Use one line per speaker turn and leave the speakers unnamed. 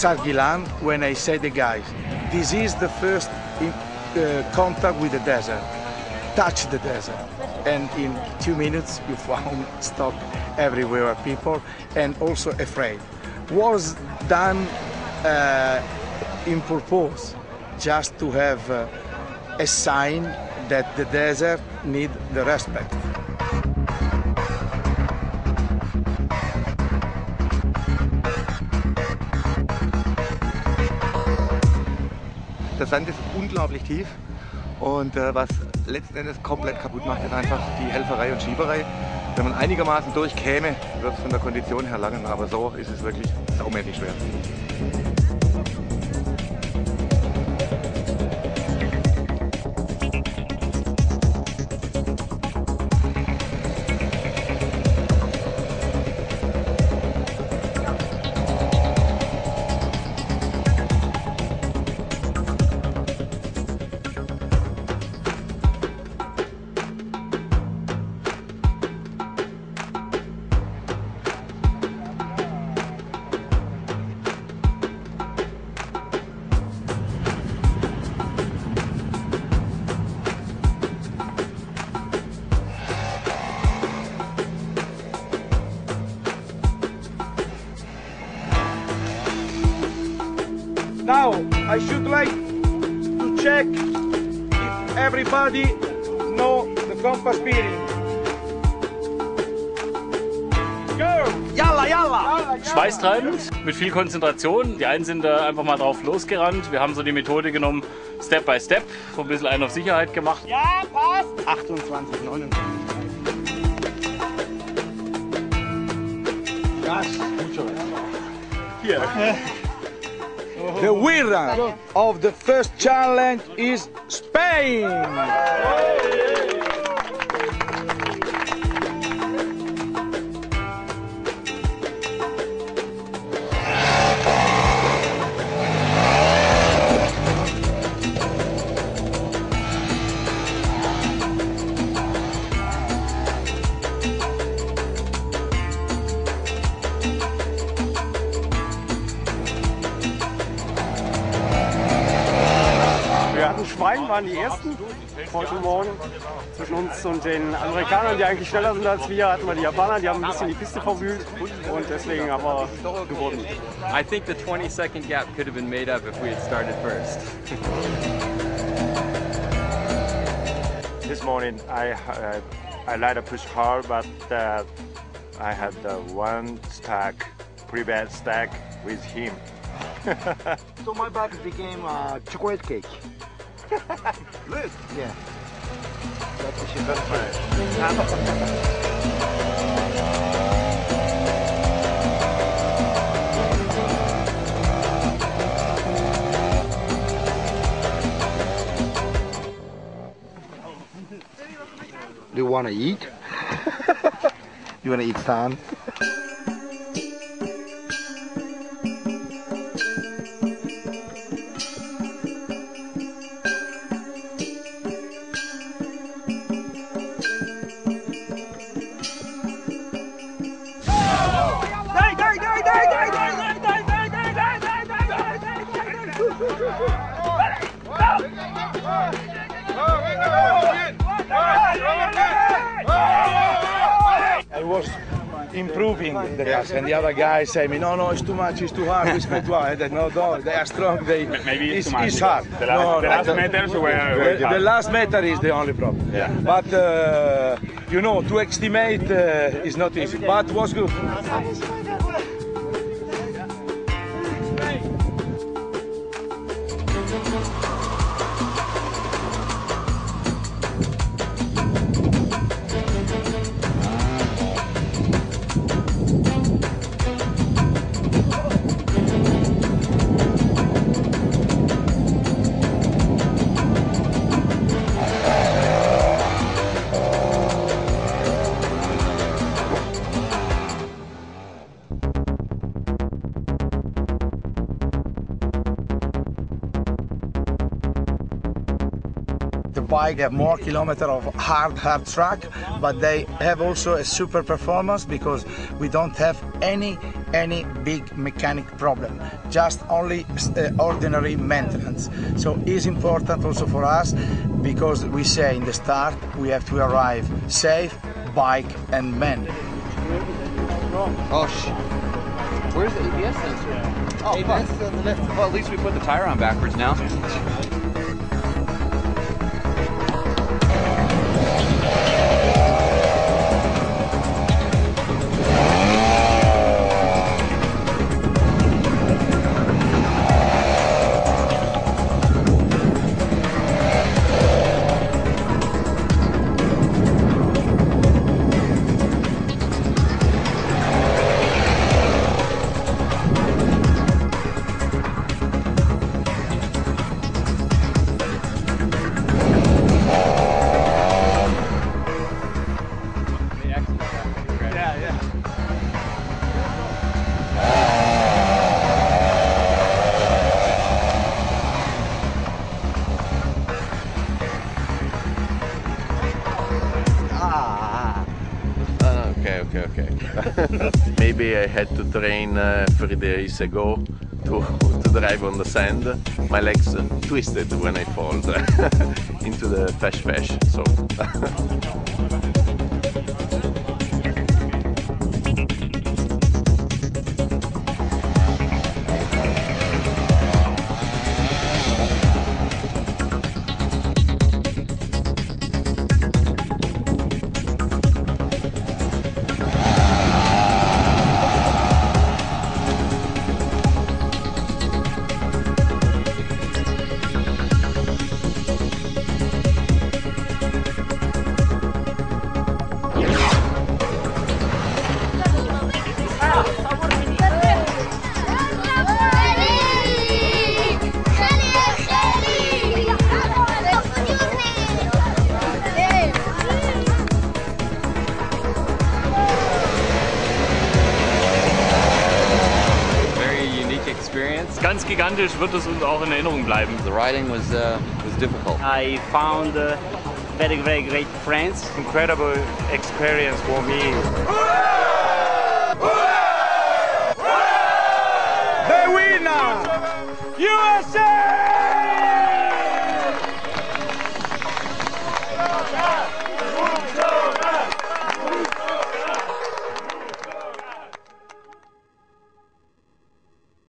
Sargilan when I say the guys, this is the first contact with the desert. Touch the desert, and in 2 minutes you found stock everywhere, people, and also afraid. Was done in purpose, just to have a sign that the desert need the respect.
Der Sand ist unglaublich tief und was letzten Endes komplett kaputt macht, ist einfach die Helferei und Schieberei. Wenn man einigermaßen durchkäme, wird es von der Kondition her langen, aber so ist es wirklich saumäßig schwer.
Now, I should like to check if everybody know the compass bearing. Go! Yalla, yalla!
Schweißtreibend, mit viel Konzentration. Die einen sind da einfach mal drauf losgerannt. Wir haben so die Methode genommen, Step by Step, so ein bisschen einen auf Sicherheit gemacht.
Ja, passt! 28, 29. Gas, mucho. Hier. The winner of the first challenge is Spain!
Schwein waren die ersten heute Morgen. Zwischen uns und den Amerikanern, die eigentlich schneller sind als wir, hatten wir die Japaner, die haben ein bisschen die Piste verwühlt und deswegen haben wir gewonnen.
I think the 20-second gap could have been made up if we had started first.
This morning I like to push hard, but I had one stack, pretty bad stack with him.
So my bag became chocolate cake.
Good.
Yeah.
That's fine.
Do you want to eat? You want to eat sand? I was improving the gas, and the other guy said me, no, it's too much, it's too hard, it's too hard. I said, no, they are strong,
Maybe it's too much.
It's hard.
The last meters were
the last meter is the only problem.
Yeah.
But, you know, to estimate is not easy, but it was good. bike have more kilometers of hard track, but they have also a super performance because we don't have any big mechanic problem, just only ordinary maintenance. So it's important also for us because we say in the start we have to arrive safe, bike and man.
Oh, where's the ABS sensor? Oh, ABS is on the left. Well, at least we put the tire on backwards now.
Okay. Maybe I had to train 3 days ago to drive on the sand. My legs twisted when I fall into the fesh. So.
Ganz gigantisch wird es uns auch in Erinnerung bleiben.
The riding was difficult.
I found very great friends.
Incredible experience for me.